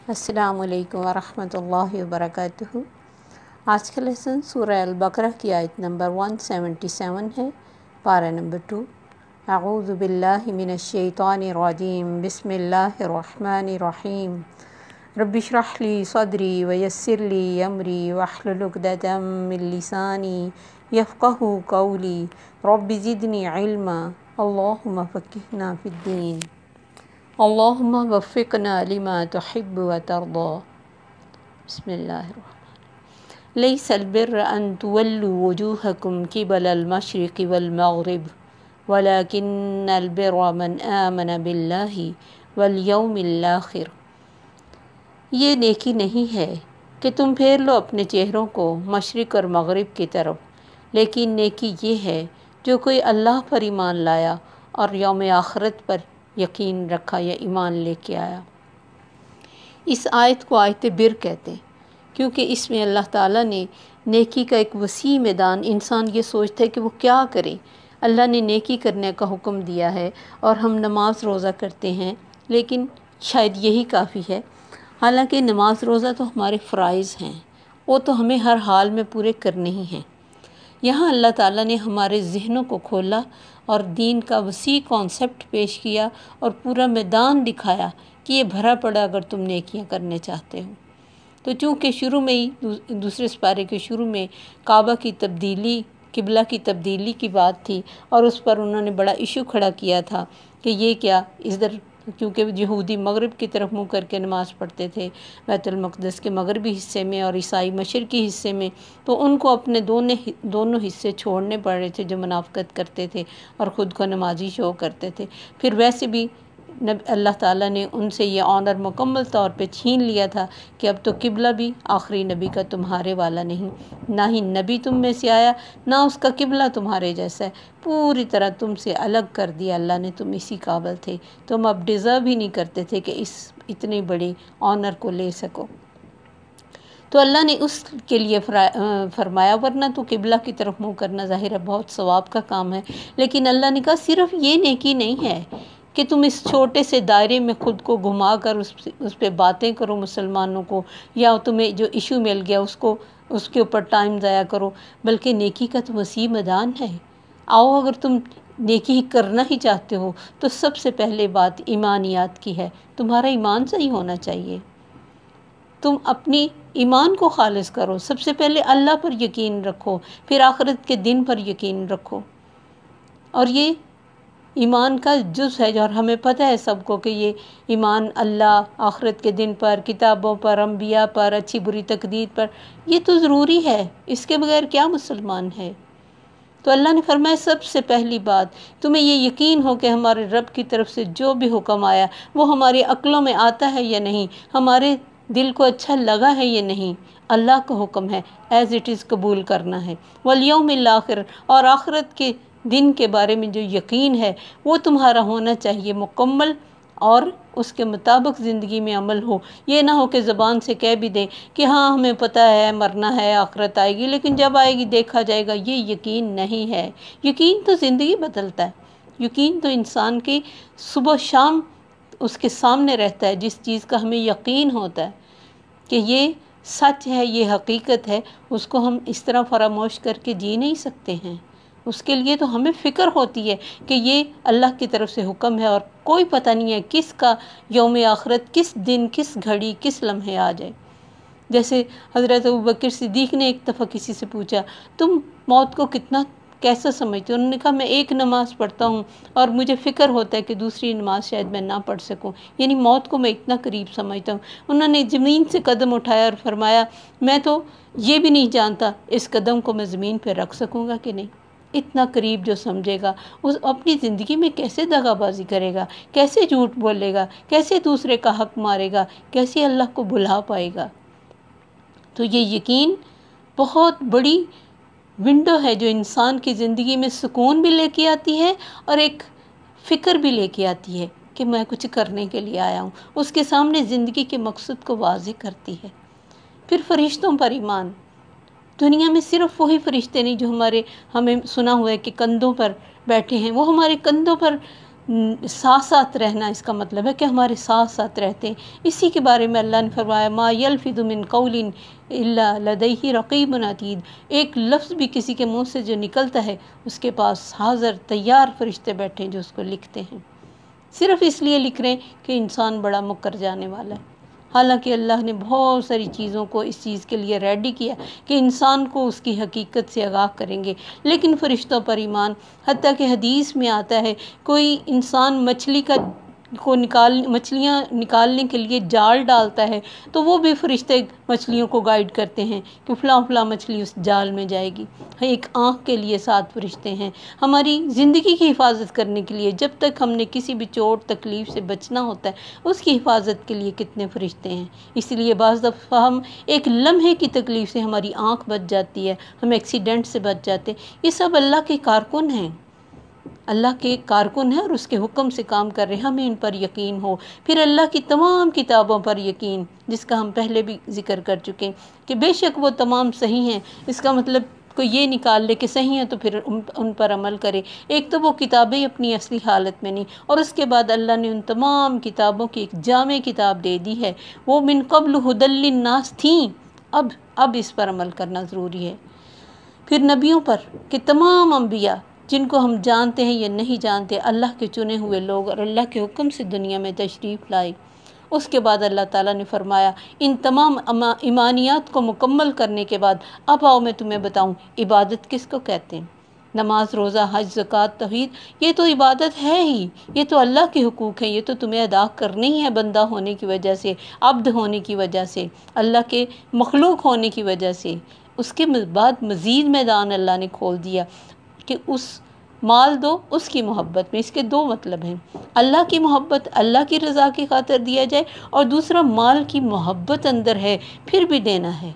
السلام علیکم ورحمۃ اللہ وبرکاتہ۔ آج کا لیسن سورہ البقرہ کی آیت نمبر 177 ہے، پارہ نمبر 2۔ اعوذ باللہ من الشیطان الرجیم، بسم اللہ الرحمن الرحیم۔ رب اشرح لی صدری ویسر لی امری واحلل عقدۃ من لسانی یفقہوا قولی، رب زدنی علما، اللہم فقہنا فی الدین، اللہم وفقنا لما تحب وترضی۔ بسم اللہ الرحمن۔ لیس البر ان تولوا وجوہکم قبل المشرق والمغرب ولکن البر من آمن باللہ والیوم الآخر۔ یہ نیکی نہیں ہے کہ تم پھیر لو اپنے چہروں کو مشرق اور مغرب کی طرف، لیکن نیکی یہ ہے جو کوئی اللہ پر ایمان لایا اور یوم آخرت پر یقین رکھا یا ایمان لے کے آیا۔ اس آیت کو آیت بر کہتے ہیں کیونکہ اس میں اللہ تعالیٰ نے نیکی کا ایک وسیع میدان، انسان یہ سوچتا ہے کہ وہ کیا کرے۔ اللہ نے نیکی کرنے کا حکم دیا ہے اور ہم نماز روزہ کرتے ہیں، لیکن شاید یہی کافی ہے۔ حالانکہ نماز روزہ تو ہمارے فرائض ہیں، وہ تو ہمیں ہر حال میں پورے کرنے ہی ہیں۔ یہاں اللہ تعالیٰ نے ہمارے ذہنوں کو کھولا اور دین کا وسیع کانسیپٹ پیش کیا اور پورا میدان دکھایا کہ یہ بھرا پڑا اگر تم نیکیاں کرنے چاہتے ہو۔ تو چونکہ شروع میں ہی دوسرے سپارے کے شروع میں کعبہ کی تبدیلی، قبلہ کی تبدیلی کی بات تھی اور اس پر انہوں نے بڑا ایشو کھڑا کیا تھا کہ یہ کیا ادھر، کیونکہ یہودی مغرب کی طرف منہ کر کے نماز پڑھتے تھے بیت المقدس کے مغربی حصے میں اور عیسائی مشرقی حصے میں، تو ان کو اپنے دونوں حصے چھوڑنے پڑ رہے تھے جو منافقت کرتے تھے اور خود کو نمازی شو کرتے تھے۔ پھر ویسے بھی اللہ تعالیٰ نے ان سے یہ آنر مکمل طور پہ چھین لیا تھا کہ اب تو قبلہ بھی آخری نبی کا تمہارے والا نہیں، نہ ہی نبی تم میں سے آیا، نہ اس کا قبلہ تمہارے جیسا ہے، پوری طرح تم سے الگ کر دیا اللہ نے، تم اسی قابل تھے، تم اب ڈیزرو ہی نہیں کرتے تھے کہ اس اتنی بڑی آنر کو لے سکو۔ تو اللہ نے اس کے لیے فرمایا، ورنہ تو قبلہ کی طرف منہ کرنا ظاہر ہے بہت ثواب کا کام ہے، لیکن اللہ نے کہا صرف یہ نیکی نہیں ہے کہ تم اس چھوٹے سے دائرے میں خود کو گھما کر اس پہ باتیں کرو مسلمانوں کو، یا تمہیں جو ایشو مل گیا اس کے اوپر ٹائم ضائع کرو، بلکہ نیکی کا تو وسیع میدان ہے۔ آؤ، اگر تم نیکی کرنا ہی چاہتے ہو تو سب سے پہلے بات ایمانیات کی ہے، تمہارا ایمان صحیح ہونا چاہیے۔ تم اپنی ایمان کو خالص کرو، سب سے پہلے اللہ پر یقین رکھو، پھر آخرت کے دن پر یقین رکھو۔ اور یہ ایمان کا جز ہے جو ہمیں پتہ ہے سب کو کہ یہ ایمان اللہ، آخرت کے دن پر، کتابوں پر، انبیاء پر، اچھی بری تقدیر پر، یہ تو ضروری ہے، اس کے بغیر کیا مسلمان ہے۔ تو اللہ نے فرمایا سب سے پہلی بات تمہیں یہ یقین ہو کہ ہمارے رب کی طرف سے جو بھی حکم آیا وہ ہماری عقلوں میں آتا ہے یا نہیں، ہمارے دل کو اچھا لگا ہے یا نہیں، اللہ کا حکم ہے ایز اٹ از قبول کرنا ہے۔ والیوم الآخر، اور آخرت کے دن کے بارے میں جو یقین ہے وہ تمہارا ہونا چاہیے مکمل، اور اس کے مطابق زندگی میں عمل ہو۔ یہ نہ ہو کہ زبان سے کہہ بھی دیں کہ ہاں ہمیں پتہ ہے مرنا ہے، آخرت آئے گی، لیکن جب آئے گی دیکھا جائے گا، یہ یقین نہیں ہے۔ یقین تو زندگی بدلتا ہے، یقین تو انسان کی صبح شام اس کے سامنے رہتا ہے، جس چیز کا ہمیں یقین ہوتا ہے کہ یہ سچ ہے، یہ حقیقت ہے، اس کو ہم اس طرح فراموش کر کے جی نہیں سکتے ہیں۔ اس کے لیے تو ہمیں فکر ہوتی ہے کہ یہ اللہ کی طرف سے حکم ہے اور کوئی پتہ نہیں ہے کس کا یوم آخرت، کس دن، کس گھڑی، کس لمحے آ جائے۔ جیسے حضرت ابوبکر صدیق نے ایک دفعہ کسی سے پوچھا، تم موت کو کیسا سمجھتے ہو؟ انہوں نے کہا میں ایک نماز پڑھتا ہوں اور مجھے فکر ہوتا ہے کہ دوسری نماز شاید میں نہ پڑھ سکوں، یعنی موت کو میں اتنا قریب سمجھتا ہوں۔ انہوں نے زمین سے قدم اٹھایا اور فرمایا میں تو یہ بھی نہیں جانتا اس قدم کو میں زمین پہ رکھ سکوں گا کہ نہیں۔ اتنا قریب جو سمجھے گا وہ اپنی زندگی میں کیسے دغا بازی کرے گا، کیسے جھوٹ بولے گا، کیسے دوسرے کا حق مارے گا، کیسے اللہ کو بھلا پائے گا۔ تو یہ یقین بہت بڑی ونڈو ہے جو انسان کی زندگی میں سکون بھی لے کے آتی ہے اور ایک فکر بھی لے کے آتی ہے کہ میں کچھ کرنے کے لیے آیا ہوں، اس کے سامنے زندگی کے مقصد کو واضح کرتی ہے۔ پھر فرشتوں پر ایمان، دنیا میں صرف وہی فرشتے نہیں جو ہمیں سنا ہوا ہے کہ کندھوں پر بیٹھے ہیں، وہ ہمارے کندھوں پر ساتھ ساتھ رہنا اس کا مطلب ہے کہ ہمارے ساتھ ساتھ رہتے ہیں۔ اسی کے بارے میں اللہ نے فرمایا ما یلفظ من قول الا لدیہ رقیب عتید، ایک لفظ بھی کسی کے منہ سے جو نکلتا ہے اس کے پاس حاضر تیار فرشتے بیٹھے ہیں جو اس کو لکھتے ہیں، صرف اس لیے لکھ رہے ہیں کہ انسان بڑا مکر جانے والا ہے۔ حالانکہ اللہ نے بہت ساری چیزوں کو اس چیز کے لیے ریڈی کیا کہ انسان کو اس کی حقیقت سے آگاہ کریں گے، لیکن فرشتوں پر ایمان، حتیٰ کہ حدیث میں آتا ہے کوئی انسان مچھلیاں نکالنے کے لیے جال ڈالتا ہے تو وہ بھی فرشتے مچھلیوں کو گائیڈ کرتے ہیں کہ فلاں فلاں مچھلی اس جال میں جائے گی۔ ایک آنکھ کے لیے 7 فرشتے ہیں، ہماری زندگی کی حفاظت کرنے کے لیے، جب تک ہم نے کسی بھی چوٹ تکلیف سے بچنا ہوتا ہے اس کی حفاظت کے لیے کتنے فرشتے ہیں۔ اس لیے بعض دفعہ ہم ایک لمحے کی تکلیف سے ہماری آنکھ بچ جاتی ہے، ہم ایکسیڈنٹ سے بچ جاتے ہیں، یہ سب اللہ کے کارکن ہیں، اللہ کے کارکن ہیں اور اس کے حکم سے کام کر رہے ہیں، ہمیں ان پر یقین ہو۔ پھر اللہ کی تمام کتابوں پر یقین، جس کا ہم پہلے بھی ذکر کر چکے ہیں کہ بے شک وہ تمام صحیح ہیں، اس کا مطلب کوئی یہ نکال لے کہ صحیح ہیں تو پھر ان پر عمل کرے۔ ایک تو وہ کتابیں اپنی اصلی حالت میں نہیں، اور اس کے بعد اللہ نے ان تمام کتابوں کی ایک جامع کتاب دے دی ہے، وہ من قبل ھدی للناس تھیں، اب اس پر عمل کرنا ضروری ہے۔ پھر نبیوں پر کہ تمام انبیاء جن کو ہم جانتے ہیں یا نہیں جانتے، اللہ کے چنے ہوئے لوگ اور اللہ کے حکم سے دنیا میں تشریف لائے۔ اس کے بعد اللہ تعالیٰ نے فرمایا ان تمام ایمانیات کو مکمل کرنے کے بعد اب آؤ میں تمہیں بتاؤں عبادت کس کو کہتے ہیں۔ نماز، روزہ، حج، زکوٰۃ، توحید، یہ تو عبادت ہے ہی، یہ تو اللہ کے حقوق ہیں، یہ تو تمہیں ادا کرنی ہے بندہ ہونے کی وجہ سے، عبد ہونے کی وجہ سے، اللہ کے مخلوق ہونے کی وجہ سے۔ اس کے بعد مزید میدان اللہ نے کھول دیا کہ اس مال دو اس کی محبت میں۔ اس کے 2 مطلب ہیں، اللہ کی محبت اللہ کی رضا کی خاطر دیا جائے، اور دوسرا مال کی محبت اندر ہے پھر بھی دینا ہے،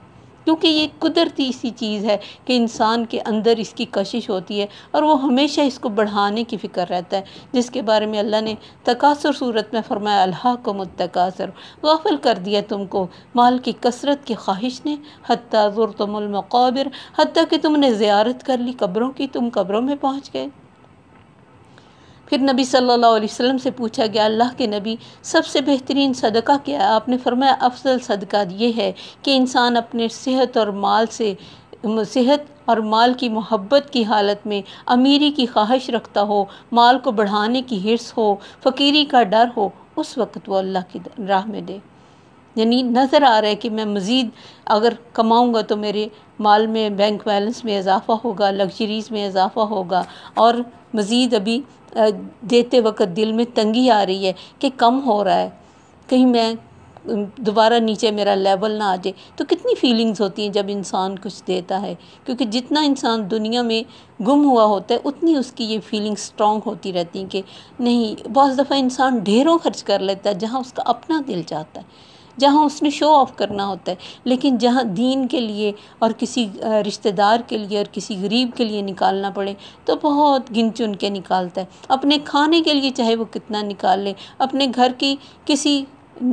کیونکہ یہ قدرتی سی چیز ہے کہ انسان کے اندر اس کی کشش ہوتی ہے اور وہ ہمیشہ اس کو بڑھانے کی فکر رہتا ہے، جس کے بارے میں اللہ نے تکاثر صورت میں فرمایا الہاکم التکاثر، غافل کر دیا تم کو مال کی کثرت کی خواہش نے، حتیٰ زرتم المقابر، حتیٰ کہ تم نے زیارت کر لی قبروں کی، تم قبروں میں پہنچ گئے۔ پھر نبی صلی اللہ علیہ وسلم سے پوچھا گیا اللہ کے نبی سب سے بہترین صدقہ کیا ہے؟ آپ نے فرمایا افضل صدقہ یہ ہے کہ انسان اپنے صحت اور مال کی محبت کی حالت میں امیری کی خواہش رکھتا ہو، مال کو بڑھانے کی حرص ہو، فقیری کا ڈر ہو، اس وقت وہ اللہ کی راہ میں دے۔ یعنی نظر آ رہا ہے کہ میں مزید اگر کماؤں گا تو میرے مال میں، بینک بیلنس میں اضافہ ہوگا، لگژریز میں اضافہ ہوگا، اور مزید ابھی دیتے وقت دل میں تنگی آ رہی ہے کہ کم ہو رہا ہے، کہیں میں دوبارہ نیچے میرا لیول نہ آ جائے، تو کتنی فیلنگز ہوتی ہیں جب انسان کچھ دیتا ہے، کیونکہ جتنا انسان دنیا میں گم ہوا ہوتا ہے اتنی اس کی یہ فیلنگ سٹرونگ ہوتی رہتی ہیں کہ نہیں۔ بعض دفعہ انسان ڈھیروں خرچ کر لیتا ہے جہاں اس کا اپنا دل چاہتا ہے، جہاں اس نے شو آف کرنا ہوتا ہے، لیکن جہاں دین کے لیے اور کسی رشتہ دار کے لیے اور کسی غریب کے لیے نکالنا پڑے تو بہت گن چن کے نکالتا ہے۔ اپنے کھانے کے لیے چاہے وہ کتنا نکال لے، اپنے گھر کی کسی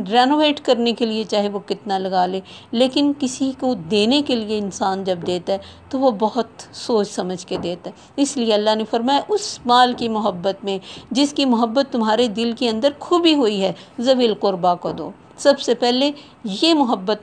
رینوویٹ کرنے کے لیے چاہے وہ کتنا لگا لے، لیکن کسی کو دینے کے لیے انسان جب دیتا ہے تو وہ بہت سوچ سمجھ کے دیتا ہے۔ اس لیے اللہ نے فرمایا اس مال کی محبت میں جس کی محبت تمہارے دل کے اندر کھبی ہوئی ہے، ذوی القربیٰ کو دو۔ سب سے پہلے یہ محبت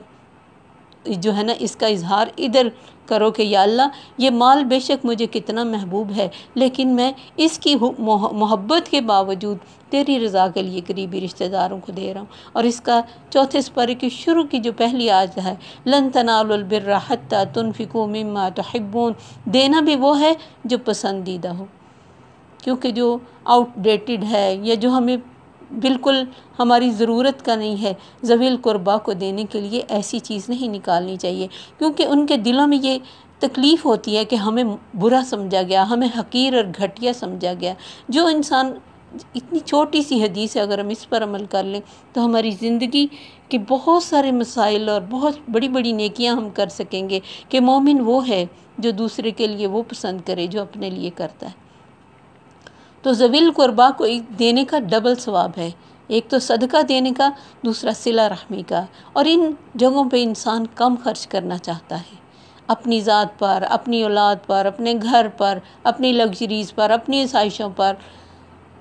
جو ہے نا اس کا اظہار ادھر کرو کہ یا اللہ یہ مال بے شک مجھے کتنا محبوب ہے، لیکن میں اس کی محبت کے باوجود تیری رضا کے لیے قریبی رشتہ داروں کو دے رہا ہوں۔ اور اس کا 4 سپارے کی شروع کی جو پہلی آیت ہے لن تنالوا البر حتی تنفقوا مما تحبون، دینا بھی وہ ہے جو پسندیدہ ہو، کیونکہ جو آؤٹ ڈیٹڈ ہے یا جو ہمیں بالکل ہماری ضرورت کا نہیں ہے، ذوی القربیٰ کو دینے کے لیے ایسی چیز نہیں نکالنی چاہیے، کیونکہ ان کے دلوں میں یہ تکلیف ہوتی ہے کہ ہمیں برا سمجھا گیا، ہمیں حقیر اور گھٹیا سمجھا گیا۔ جو انسان اتنی چھوٹی سی حدیث ہے اگر ہم اس پر عمل کر لیں تو ہماری زندگی کے بہت سارے مسائل اور بہت بڑی بڑی نیکیاں ہم کر سکیں گے کہ مومن وہ ہے جو دوسرے کے لیے وہ پسند کرے جو اپنے لیے کرتا ہے۔ تو ذوی القربیٰ کو دینے کا ڈبل ثواب ہے، ایک تو صدقہ دینے کا، دوسرا صلہ رحمی کا۔ اور ان جگہوں پہ انسان کم خرچ کرنا چاہتا ہے، اپنی ذات پر، اپنی اولاد پر، اپنے گھر پر، اپنی لگژریز پر، اپنی آسائشوں پر،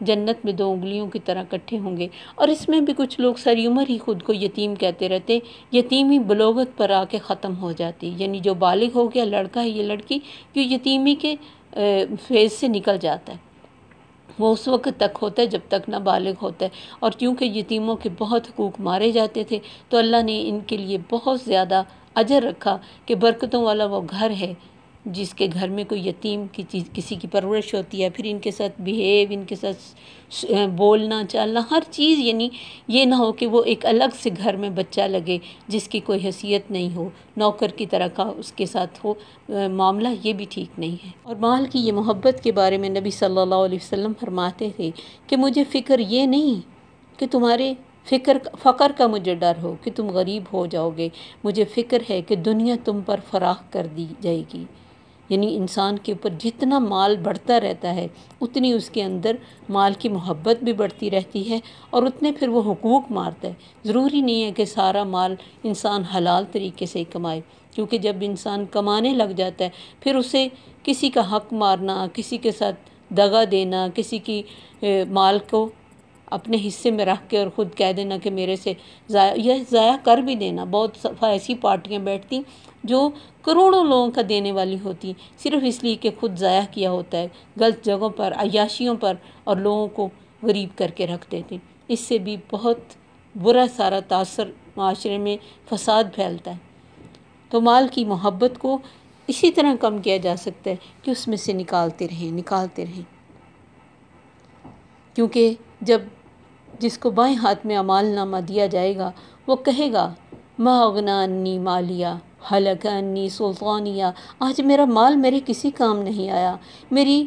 جنت میں 2 انگلیوں کی طرح اکٹھے ہوں گے۔ اور اس میں بھی کچھ لوگ ساری عمر ہی خود کو یتیم کہتے رہتے، یتیمی بلوغت پر آ کے ختم ہو جاتی، یعنی جو بالغ ہو گیا، لڑکا ہے یا لڑکی، جو یتیمی کے فیز سے نکل جاتا ہے، وہ اس وقت تک ہوتا ہے جب تک نہ بالغ ہوتا ہے۔ اور چونکہ یتیموں کے بہت حقوق مارے جاتے تھے تو اللہ نے ان کے لیے بہت زیادہ اجر رکھا کہ برکتوں والا وہ گھر ہے جس کے گھر میں کوئی یتیم کی چیز کسی کی پرورش ہوتی ہے، پھر ان کے ساتھ بیہیو، ان کے ساتھ بولنا چالنا ہر چیز، یعنی یہ نہ ہو کہ وہ ایک الگ سے گھر میں بچہ لگے جس کی کوئی حیثیت نہیں ہو، نوکر کی طرح کا اس کے ساتھ ہو معاملہ، یہ بھی ٹھیک نہیں ہے۔ اور مال کی یہ محبت کے بارے میں نبی صلی اللہ علیہ وسلم فرماتے تھے کہ مجھے فکر یہ نہیں کہ تمہارے فقر کا مجھے ڈر ہو کہ تم غریب ہو جاؤ گے، مجھے فکر ہے کہ دنیا تم پر فراخ کر دی جائے گی۔ یعنی انسان کے اوپر جتنا مال بڑھتا رہتا ہے اتنی اس کے اندر مال کی محبت بھی بڑھتی رہتی ہے، اور اتنے پھر وہ حقوق مارتا ہے۔ ضروری نہیں ہے کہ سارا مال انسان حلال طریقے سے ہی کمائے، کیونکہ جب انسان کمانے لگ جاتا ہے پھر اسے کسی کا حق مارنا، کسی کے ساتھ دغا دینا، کسی کی مال کو اپنے حصے میں رکھ کے اور خود کہہ دینا کہ میرے سے ضائع کر بھی دینا۔ بہت صفحہ ایسی پارٹیاں بیٹھتی جو کروڑوں لوگوں کا دینے والی ہوتی، صرف اس لیے کہ خود ضائع کیا ہوتا ہے، غلط جگہوں پر، عیاشیوں پر، اور لوگوں کو غریب کر کے رکھ دیتے۔ اس سے بھی بہت برا سارا تاثر معاشرے میں فساد پھیلتا ہے۔ تو مال کی محبت کو اسی طرح کم کیا جا سکتا ہے کہ اس میں سے نکالتے رہیں، کیونکہ جب جس کو بائیں ہاتھ میں اعمال نامہ دیا جائے گا وہ کہے گا ما اغنی عنی مالیہ ہلک عنی سلطانیہ، آج میرا مال میرے کسی کام نہیں آیا، میری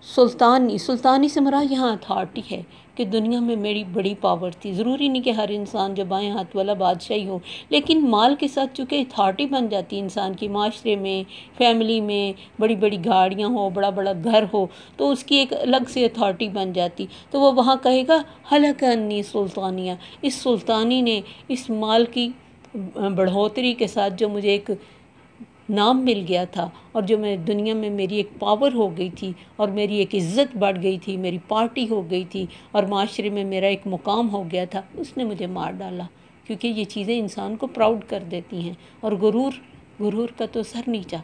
سلطانی سے مراد یہاں اتھارٹی ہے کہ دنیا میں میری بڑی پاور تھی۔ ضروری نہیں کہ ہر انسان جو بائیں ہاتھ والا بادشاہی ہو، لیکن مال کے ساتھ چونکہ اتھارٹی بن جاتی انسان کی، معاشرے میں، فیملی میں، بڑی بڑی گاڑیاں ہو، بڑا بڑا گھر ہو، تو اس کی ایک الگ سے اتھارٹی بن جاتی، تو وہ وہاں کہے گا ہلک عنی سلطانیہ، اس سلطانی نے اس مال کی بڑھوتری کے ساتھ جو مجھے ایک نام مل گیا تھا، اور جو میں دنیا میں میری ایک پاور ہو گئی تھی، اور میری ایک عزت بڑھ گئی تھی، میری پارٹی ہو گئی تھی، اور معاشرے میں میرا ایک مقام ہو گیا تھا، اس نے مجھے مار ڈالا۔ کیونکہ یہ چیزیں انسان کو پراؤڈ کر دیتی ہیں، اور غرور کا تو سر نیچا۔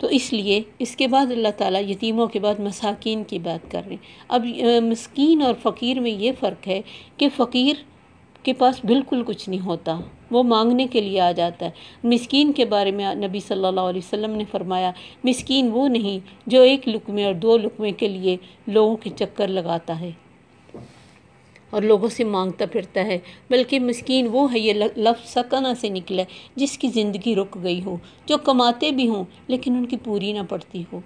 تو اس لیے اس کے بعد اللہ تعالیٰ یتیموں کے بعد مساکین کی بات کر رہے ہیں۔ اب مسکین اور فقیر میں یہ فرق ہے کہ فقیر کے پاس بالکل کچھ نہیں ہوتا، وہ مانگنے کے لیے آ جاتا ہے۔ مسکین کے بارے میں نبی صلی اللہ علیہ وسلم نے فرمایا مسکین وہ نہیں جو 1 لقمے اور 2 لقمے کے لیے لوگوں کے چکر لگاتا ہے اور لوگوں سے مانگتا پھرتا ہے، بلکہ مسکین وہ ہے، یہ لفظ سکنہ سے نکلا ہے، جس کی زندگی رک گئی ہو، جو کماتے بھی ہوں لیکن ان کی پوری نہ پڑتی ہو،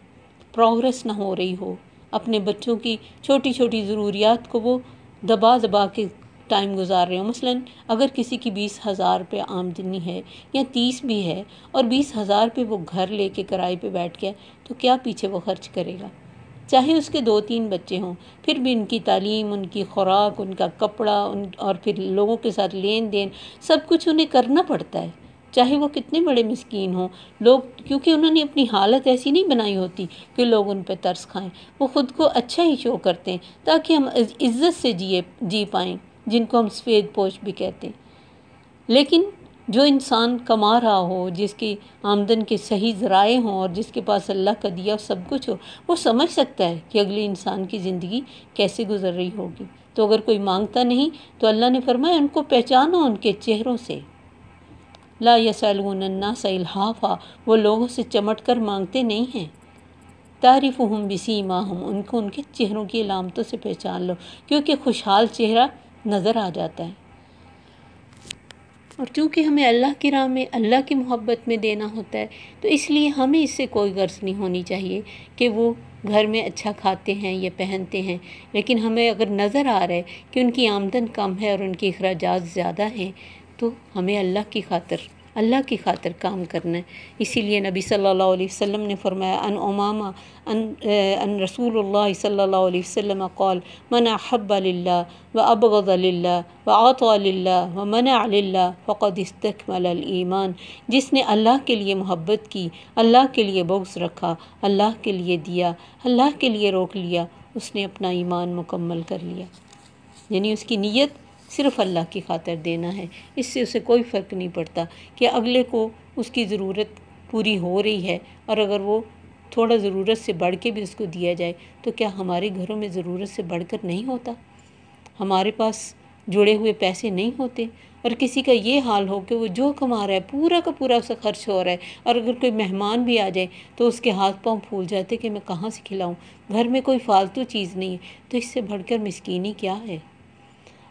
پروگرس نہ ہو رہی ہو، اپنے بچوں کی چھوٹی چھوٹی ضروریات کو وہ دبا کے ٹائم گزار رہے ہوں۔ مثلا اگر کسی کی 20,000 روپے آمدنی ہے یا 30 بھی ہے، اور 20,000 پہ وہ گھر لے کے کرائے پہ بیٹھ گیا، تو کیا پیچھے وہ خرچ کرے گا؟ چاہے اس کے 2-3 بچے ہوں، پھر بھی ان کی تعلیم، ان کی خوراک، ان کا کپڑا، اور پھر لوگوں کے ساتھ لین دین، سب کچھ انہیں کرنا پڑتا ہے، چاہے وہ کتنے بڑے مسکین ہوں۔ لوگ کیونکہ انہوں نے اپنی حالت ایسی نہیں بنائی ہوتی کہ لوگ ان پہ ترس کھائیں، وہ خود کو اچھا ہی شو کرتے ہیں تاکہ ہم عزت سے جی پائیں، جن کو ہم سفید پوش بھی کہتے ہیں۔ لیکن جو انسان کما رہا ہو، جس کی آمدن کے صحیح ذرائع ہوں، اور جس کے پاس اللہ کا دیا سب کچھ ہو، وہ سمجھ سکتا ہے کہ اگلے انسان کی زندگی کیسے گزر رہی ہوگی۔ تو اگر کوئی مانگتا نہیں تو اللہ نے فرمایا ان کو پہچانو ان کے چہروں سے، لا یسألون الناس الحافا، وہ لوگوں سے چمٹ کر مانگتے نہیں ہیں، تعرفہم بسیماہم، ان کو ان کے چہروں کی علامتوں سے پہچان لو، کیونکہ خوشحال چہرہ نظر آ جاتا ہے۔ اور چونکہ ہمیں اللہ کی راہ میں، اللہ کی محبت میں دینا ہوتا ہے، تو اس لیے ہمیں اس سے کوئی غرض نہیں ہونی چاہیے کہ وہ گھر میں اچھا کھاتے ہیں یا پہنتے ہیں، لیکن ہمیں اگر نظر آ رہا ہے کہ ان کی آمدن کم ہے اور ان کے اخراجات زیادہ ہیں، تو ہمیں اللہ کی خاطر کام کرنا ہے۔ اسی لیے نبی صلی اللہ علیہ وسلم نے فرمایا ان امامہ ان رسول اللہ صلی اللہ علیہ وسلم قال من احب للہ وابغض للہ وعطى للہ ومنع للہ فقد استکمل الایمان، جس نے اللہ کے لیے محبت کی، اللہ کے لیے بغض رکھا، اللہ کے لیے دیا، اللہ کے لیے روک لیا، اس نے اپنا ایمان مکمل کر لیا، یعنی اس کی نیت صرف اللہ کی خاطر دینا ہے۔ اس سے اسے کوئی فرق نہیں پڑتا کہ اگلے کو اس کی ضرورت پوری ہو رہی ہے، اور اگر وہ تھوڑا ضرورت سے بڑھ کے بھی اس کو دیا جائے تو کیا ہمارے گھروں میں ضرورت سے بڑھ کر نہیں ہوتا؟ ہمارے پاس جڑے ہوئے پیسے نہیں ہوتے، اور کسی کا یہ حال ہو کہ وہ جو کما رہا ہے پورا کا پورا اسے خرچ ہو رہا ہے، اور اگر کوئی مہمان بھی آ جائے تو اس کے ہاتھ پاؤں پھول جاتے کہ میں کہاں سے کھلاؤں، گھر میں کوئی فالتو چیز نہیں ہے، تو اس سے بڑھ کر مسکینی کیا ہے؟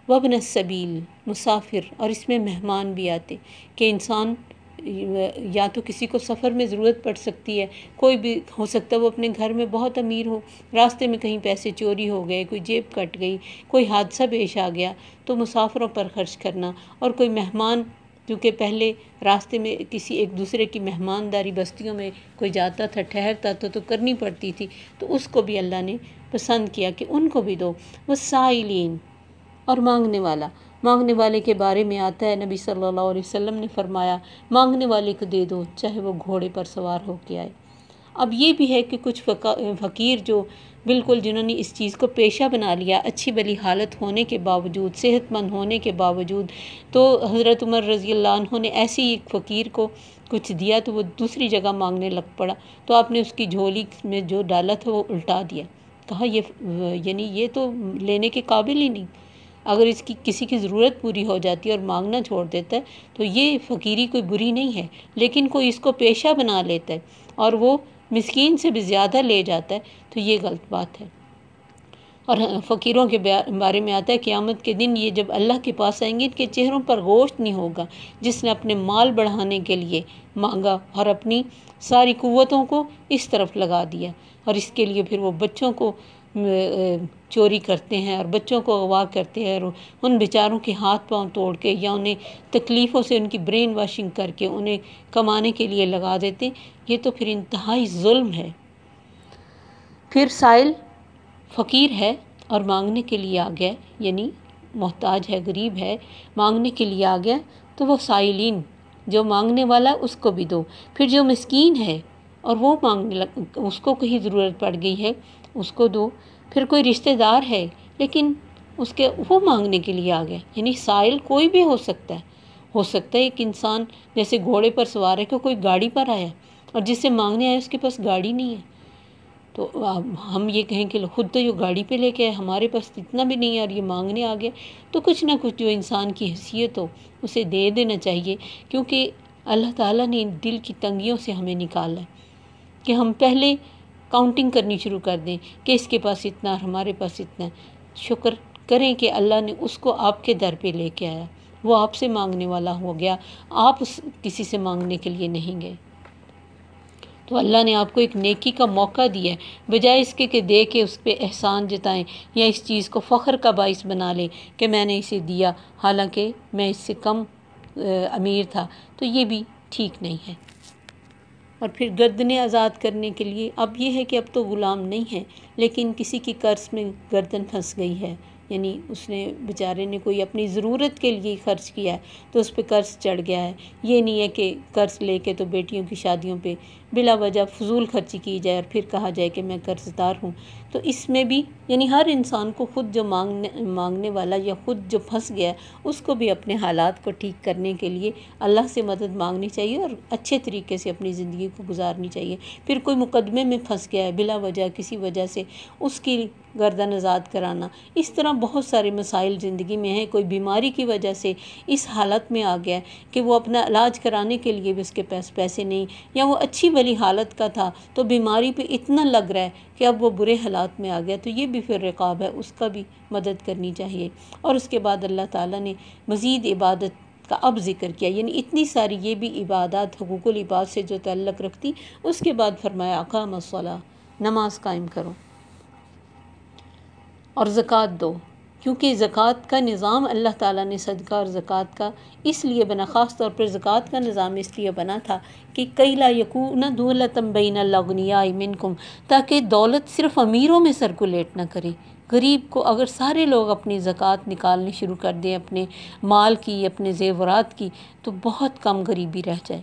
وابن السبیل، مسافر، اور اس میں مہمان بھی آتے کہ انسان یا تو کسی کو سفر میں ضرورت پڑ سکتی ہے، کوئی بھی ہو سکتا ہے وہ اپنے گھر میں بہت امیر ہو، راستے میں کہیں پیسے چوری ہو گئے، کوئی جیب کٹ گئی، کوئی حادثہ پیش آ گیا، تو مسافروں پر خرچ کرنا، اور کوئی مہمان کیونکہ پہلے راستے میں کسی ایک دوسرے کی مہمانداری بستیوں میں کوئی جاتا تھا ٹھہرتا تھا تو کرنی پڑتی تھی، تو اس کو بھی اللہ نے پسند کیا کہ ان کو بھی دو۔ والسائلین، اور مانگنے والے کے بارے میں آتا ہے، نبی صلی اللہ علیہ وسلم نے فرمایا مانگنے والے کو دے دو چاہے وہ گھوڑے پر سوار ہو کے آئے۔ اب یہ بھی ہے کہ کچھ فقیر جو بالکل جنہوں نے اس چیز کو پیشہ بنا لیا، اچھی بلی حالت ہونے کے باوجود، صحت مند ہونے کے باوجود، تو حضرت عمر رضی اللہ عنہ نے ایسی ایک فقیر کو کچھ دیا تو وہ دوسری جگہ مانگنے لگ پڑا، تو آپ نے اس کی جھولی میں جو ڈالا تھا وہ الٹا دیا، کہا یہ تو لینے کے قابل ہی نہیں، اگر اس کی کسی کی ضرورت پوری ہو جاتی ہے اور مانگنا چھوڑ دیتا ہے تو یہ فقیری کوئی بری نہیں ہے، لیکن کوئی اس کو پیشہ بنا لیتا ہے اور وہ مسکین سے بھی زیادہ لے جاتا ہے تو یہ غلط بات ہے۔ اور فقیروں کے بارے میں آتا ہے قیامت کے دن یہ جب اللہ کے پاس آئیں گے ان کے چہروں پر گوشت نہیں ہوگا، جس نے اپنے مال بڑھانے کے لیے مانگا اور اپنی ساری قوتوں کو اس طرف لگا دیا، اور اس کے لیے پھر وہ بچوں کو چوری کرتے ہیں اور بچوں کو اغوا کرتے ہیں، اور ان بیچاروں کے ہاتھ پاؤں توڑ کے یا انہیں تکلیفوں سے ان کی برین واشنگ کر کے انہیں کمانے کے لیے لگا دیتے، یہ تو پھر انتہائی ظلم ہے۔ پھر سائل فقیر ہے اور مانگنے کے لیے آ گیا، یعنی محتاج ہے، غریب ہے، مانگنے کے لیے آ گیا، تو وہ سائلین جو مانگنے والا اس کو بھی دو۔ پھر جو مسکین ہے اور وہ اس کو کہیں ضرورت پڑ گئی ہے اس کو دو۔ پھر کوئی رشتہ دار ہے لیکن وہ مانگنے کے لیے آ گیا، یعنی سائل کوئی بھی ہو سکتا ہے ایک انسان جیسے گھوڑے پر سوار ہے کہ کوئی گاڑی پر آیا اور جس سے مانگنے آیا اس کے پاس گاڑی نہیں ہے، تو ہم یہ کہیں کہ خود تو یہ گاڑی پہ لے کے آئے، ہمارے پاس اتنا بھی نہیں ہے اور یہ مانگنے آ گیا، تو کچھ نہ کچھ جو انسان کی حیثیت ہو اسے دے دینا چاہیے، کیونکہ اللہ تعالیٰ نے دل کی تنگیوں سے ہمیں نکالا ہے کہ ہم پہلے کاؤنٹنگ کرنی شروع کر دیں کہ اس کے پاس اتنا اور ہمارے پاس اتنا۔ شکر کریں کہ اللہ نے اس کو آپ کے در پہ لے کے آیا، وہ آپ سے مانگنے والا ہو گیا، آپ کسی سے مانگنے کے لیے نہیں گئے، تو اللہ نے آپ کو ایک نیکی کا موقع دیا ہے، بجائے اس کے کہ دے کے اس پہ احسان جتائیں یا اس چیز کو فخر کا باعث بنا لیں کہ میں نے اسے دیا حالانکہ میں اس سے کم امیر تھا، تو یہ بھی ٹھیک نہیں ہے۔ اور پھر گردنیں آزاد کرنے کے لیے اب یہ ہے کہ اب تو غلام نہیں ہے لیکن کسی کی قرض میں گردن پھنس گئی ہے، یعنی اس نے بیچارے نے کوئی اپنی ضرورت کے لیے خرچ کیا ہے تو اس پہ قرض چڑھ گیا ہے، یہ نہیں ہے کہ قرض لے کے تو بیٹیوں کی شادیوں پہ بلا وجہ فضول خرچی کی جائے اور پھر کہا جائے کہ میں قرض دار ہوں، تو اس میں بھی یعنی ہر انسان کو خود جو مانگنے والا یا خود جو پھنس گیا ہے اس کو بھی اپنے حالات کو ٹھیک کرنے کے لیے اللہ سے مدد مانگنی چاہیے اور اچھے طریقے سے اپنی زندگی کو گزارنی چاہیے۔ پھر کوئی مقدمے میں پھنس گیا ہے بلا وجہ کسی وجہ سے اس کی گردن آزاد کرانا، اس طرح بہت سارے مسائل زندگی میں ہیں، کوئی بیماری کی وجہ سے اس حالت میں آ گیا ہے کہ وہ اپنا علاج کرانے کے لیے بھی اس کے پاس پیسے نہیں، یا وہ اچھی بھلی حالت کا تھا تو بیماری پہ اتنا لگ رہا ہے کہ اب وہ برے حالات میں آ گیا، تو یہ بھی پھر رقاب ہے، اس کا بھی مدد کرنی چاہیے۔ اور اس کے بعد اللہ تعالیٰ نے مزید عبادت کا اب ذکر کیا، یعنی اتنی ساری یہ بھی عبادات حقوق العباد سے جو تعلق رکھتی، اس کے بعد فرمایا اقام الصلاۃ، نماز قائم کرو اور زکوٰۃ دو، کیونکہ زکوٰۃ کا نظام اللہ تعالیٰ نے صدقہ اور زکوٰۃ کا اس لیے بنا، خاص طور پر زکوٰۃ کا نظام اس لیے بنا تھا کہ کئی لا یکون دولۃ بین الاغنیاء منکم، تاکہ دولت صرف امیروں میں سرکولیٹ نہ کرے، غریب کو اگر سارے لوگ اپنی زکوٰۃ نکالنی شروع کر دیں اپنے مال کی، اپنے زیورات کی، تو بہت کم غریبی رہ جائے،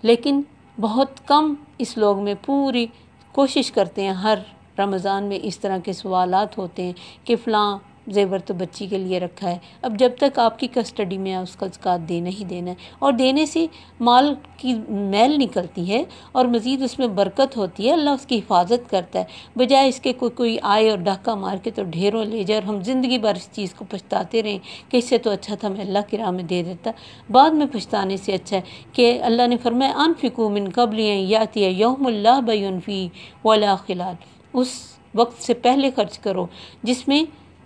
لیکن بہت کم اس لوگ میں پوری کوشش کرتے ہیں ہر رمضان میں اس طرح کے سوالات ہوتے ہیں کہ فلاں زیور تو بچی کے لیے رکھا ہے، اب جب تک آپ کی کسٹڈی میں ہے اس کا زکوٰۃ دینا ہی دینا ہے، اور دینے سے مال کی میل نکلتی ہے اور مزید اس میں برکت ہوتی ہے، اللہ اس کی حفاظت کرتا ہے، بجائے اس کے کوئی آئے اور ڈاکہ مار کے تو ڈھیروں لے جائے اور ہم زندگی بھر اس چیز کو پچھتاتے رہیں کہ اس سے تو اچھا تھا میں اللہ کی راہ میں دے دیتا۔ بعد میں پچھتانے سے اچھا ہے کہ اللہ نے فرمایا انفقوا من قبل ان یاتی یوم لا بیع فیہ ولا خلال، اس وقت سے پہلے خرچ کرو جس میں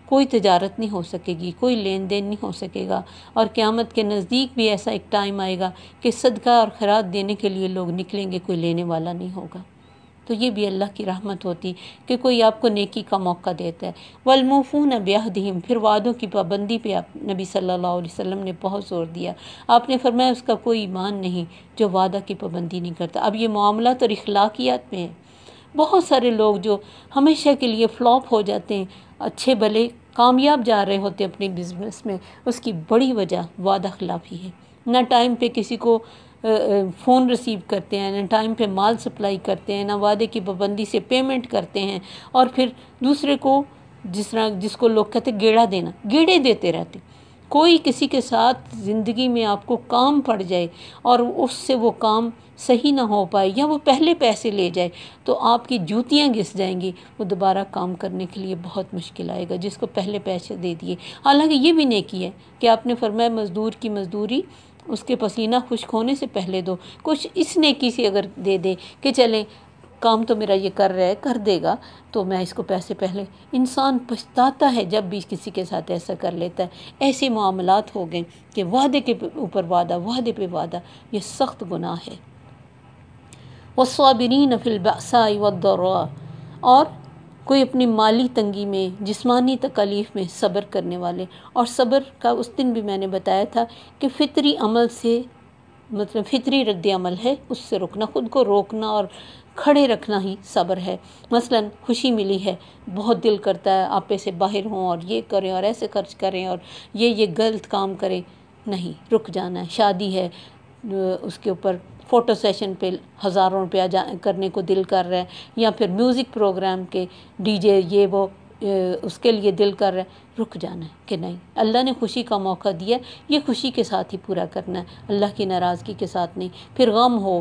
کوئی تجارت نہیں ہو سکے گی، کوئی لین دین نہیں ہو سکے گا، اور قیامت کے نزدیک بھی ایسا ایک ٹائم آئے گا کہ صدقہ اور خیرات دینے کے لیے لوگ نکلیں گے، کوئی لینے والا نہیں ہوگا۔ تو یہ بھی اللہ کی رحمت ہوتی کہ کوئی آپ کو نیکی کا موقع دیتا ہے۔ والموفون بعہدہم، پھر وعدوں کی پابندی پہ نبی صلی اللہ علیہ وسلم نے بہت زور دیا۔ آپ نے فرمایا اس کا کوئی ایمان نہیں جو وعدہ کی پابندی نہیں کرتا۔ اب یہ معاملات اور اخلاقیات میں ہے، بہت سارے لوگ جو ہمیشہ کے لیے فلاپ ہو جاتے ہیں، اچھے بھلے کامیاب جا رہے ہوتے اپنے بزنس میں، اس کی بڑی وجہ وعدہ خلافی ہے۔ نہ ٹائم پہ کسی کو فون ریسیو کرتے ہیں، نہ ٹائم پہ مال سپلائی کرتے ہیں، نہ وعدے کی پابندی سے پیمنٹ کرتے ہیں، اور پھر دوسرے کو جس کو لوگ کہتے ہیں گیڑا دینا، گیڑے دیتے رہتے۔ کوئی کسی کے ساتھ زندگی میں آپ کو کام پڑ جائے اور اس سے وہ کام صحیح نہ ہو پائے یا وہ پہلے پیسے لے جائے تو آپ کی جوتیاں گھس جائیں گی، وہ دوبارہ کام کرنے کے لیے بہت مشکل آئے گا جس کو پہلے پیسے دے دیے۔ حالانکہ یہ بھی نیکی ہے کہ آپ نے فرمایا مزدور کی مزدوری اس کے پسینہ خشک ہونے سے پہلے دو، کچھ اس نیکی سے اگر دے دے کہ چلیں کام تو میرا یہ کر رہا ہے، کر دے گا تو میں اس کو پیسے پہلے۔ انسان پچھتاتا ہے جب بھی کسی کے ساتھ ایسا کر لیتا ہے۔ ایسے معاملات ہو گئے کہ وعدے کے اوپر وعدہ، وعدے پہ وعدہ، یہ سخت گناہ ہے۔ والصابرین فی البأساء والضراء، اور کوئی اپنی مالی تنگی میں، جسمانی تکالیف میں صبر کرنے والے، اور صبر کا اس دن بھی میں نے بتایا تھا کہ فطری عمل سے مطلب فطری رد عمل ہے، اس سے رکنا، خود کو روکنا اور کھڑے رکھنا ہی صبر ہے۔ مثلا خوشی ملی ہے، بہت دل کرتا ہے آپے سے باہر ہوں اور یہ کریں اور ایسے خرچ کریں اور یہ غلط کام کریں، نہیں، رک جانا ہے۔ شادی ہے، اس کے اوپر فوٹو سیشن پہ ہزاروں روپیہ کرنے کو دل کر رہا ہے، یا پھر میوزک پروگرام کے ڈی جے یہ وہ اس کے لیے دل کر رہا ہے، رک جانا ہے کہ نہیں، اللہ نے خوشی کا موقع دیا، یہ خوشی کے ساتھ ہی پورا کرنا ہے، اللہ کی ناراضگی کے ساتھ نہیں۔ پھر غم ہو،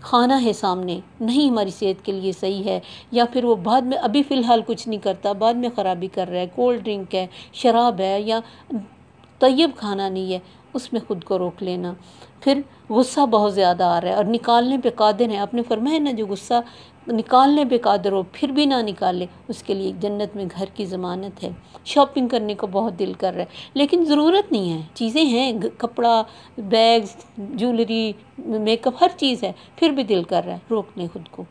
کھانا ہے سامنے، نہیں ہماری صحت کے لیے صحیح ہے، یا پھر وہ بعد میں ابھی فی الحال کچھ نہیں کرتا، بعد میں خرابی کر رہا ہے، کولڈ ڈرنک ہے، شراب ہے، یا طیب کھانا نہیں ہے، اس میں خود کو روک لینا۔ پھر غصہ بہت زیادہ آ رہا ہے اور نکالنے پہ قادر ہے، آپ نے فرمایا نا جو غصہ نکالنے پہ قادر ہو پھر بھی نہ نکالے، اس کے لیے جنت میں گھر کی ضمانت ہے۔ شاپنگ کرنے کو بہت دل کر رہا ہے لیکن ضرورت نہیں ہے، چیزیں ہیں، کپڑا، بیگز، جولری، میک اپ، ہر چیز ہے، پھر بھی دل کر رہا ہے، روک لیں خود کو۔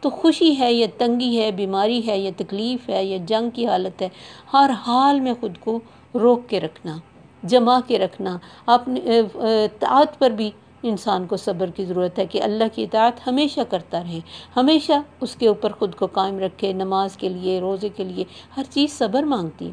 تو خوشی ہے یا تنگی ہے، بیماری ہے یا تکلیف ہے یا جنگ کی حالت ہے، ہر حال میں خود کو روک کے رکھنا، جما کے رکھنا۔ اپنے اطاعت پر بھی انسان کو صبر کی ضرورت ہے کہ اللہ کی اطاعت ہمیشہ کرتا رہے، ہمیشہ اس کے اوپر خود کو قائم رکھے، نماز کے لیے، روزے کے لیے، ہر چیز صبر مانگتی ہے۔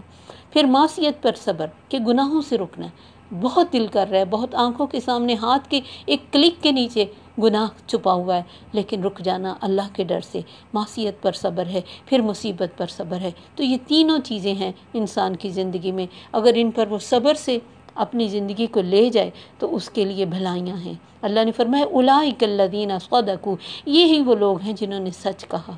پھر معصیت پر صبر کہ گناہوں سے رکنا ہے، بہت دل کر رہا ہے، بہت آنکھوں کے سامنے، ہاتھ کے ایک کلک کے نیچے گناہ چھپا ہوا ہے، لیکن رک جانا اللہ کے ڈر سے، معصیت پر صبر ہے۔ پھر مصیبت پر صبر ہے۔ تو یہ تینوں چیزیں ہیں انسان کی زندگی میں، اگر ان پر وہ صبر سے اپنی زندگی کو لے جائے تو اس کے لیے بھلائیاں ہیں۔ اللہ نے فرمایا اولئک الذین صدقوا، یہی وہ لوگ ہیں جنہوں نے سچ کہا،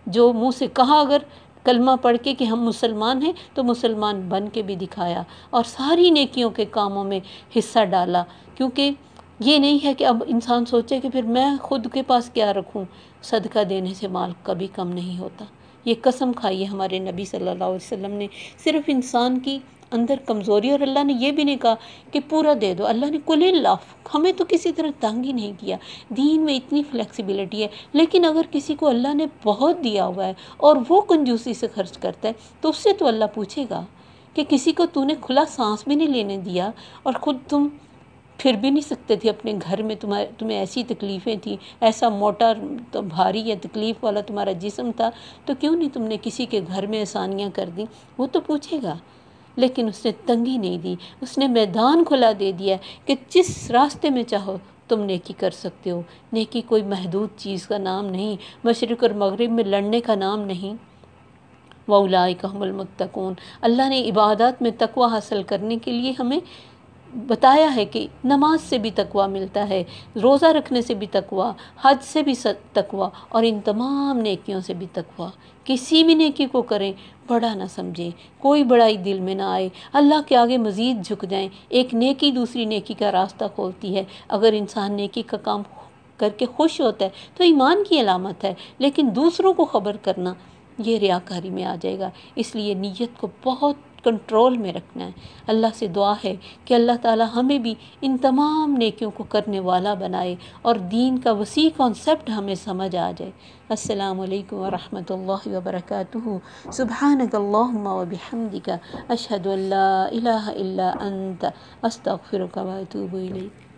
جو منہ سے کہا اگر کلمہ پڑھ کے کہ ہم مسلمان ہیں تو مسلمان بن کے بھی دکھایا، اور ساری نیکیوں کے کاموں میں حصہ ڈالا، کیونکہ یہ نہیں ہے کہ اب انسان سوچے کہ پھر میں خود کے پاس کیا رکھوں، صدقہ دینے سے مال کبھی کم نہیں ہوتا۔ یہ قسم کھائی ہے ہمارے نبی صلی اللہ علیہ وسلم نے، صرف انسان کی اندر کمزوری، اور اللہ نے یہ بھی نہیں کہا کہ پورا دے دو، اللہ نے کل اللہ، ہمیں تو کسی طرح تنگ ہی نہیں کیا، دین میں اتنی فلیکسیبلٹی ہے۔ لیکن اگر کسی کو اللہ نے بہت دیا ہوا ہے اور وہ کنجوسی سے خرچ کرتا ہے تو اس سے تو اللہ پوچھے گا کہ کسی کو تو نے کھلا سانس بھی نہیں لینے دیا اور خود تم پھر بھی نہیں سکتے تھے اپنے گھر میں، تمہیں ایسی تکلیفیں تھیں، ایسا موٹا تو بھاری یا تکلیف والا تمہارا جسم تھا، تو کیوں نہیں تم نے کسی کے گھر میں آسانیاں کر دیں، وہ تو پوچھے گا۔ لیکن اس نے تنگی نہیں دی، اس نے میدان کھلا دے دیا کہ جس راستے میں چاہو تم نیکی کر سکتے ہو۔ نیکی کوئی محدود چیز کا نام نہیں، مشرق اور مغرب میں لڑنے کا نام نہیں، وَأُولَٰئِكَ هُمُ الْمُتَّقُونَ۔ اللہ نے عبادات میں تقوی حاصل کرنے کے لیے ہمیں بتایا ہے کہ نماز سے بھی تقوی ملتا ہے، روزہ رکھنے سے بھی تقوی، حج سے بھی تقوی، اور ان تمام نیکیوں سے بھی تقوی۔ کسی بھی نیکی کو کریں بڑا نہ سمجھیں، کوئی بڑائی دل میں نہ آئے، اللہ کے آگے مزید جھک جائیں۔ ایک نیکی دوسری نیکی کا راستہ کھولتی ہے۔ اگر انسان نیکی کا کام کر کے خوش ہوتا ہے تو ایمان کی علامت ہے، لیکن دوسروں کو خبر کرنا یہ ریاکاری میں آ جائے گا۔ اس لیے نیت کو بہت کنٹرول میں رکھنا ہے۔ اللہ سے دعا ہے کہ اللہ تعالی ہمیں بھی ان تمام نیکیوں کو کرنے والا بنائے اور دین کا وسیع کانسیپٹ ہمیں سمجھ آ جائے۔ السلام علیکم ورحمۃ اللہ وبرکاتہ۔ سبحانک اللہم وبحمدک، اشہد ان لا الہ الا انت، استغفرک واتوب الیک۔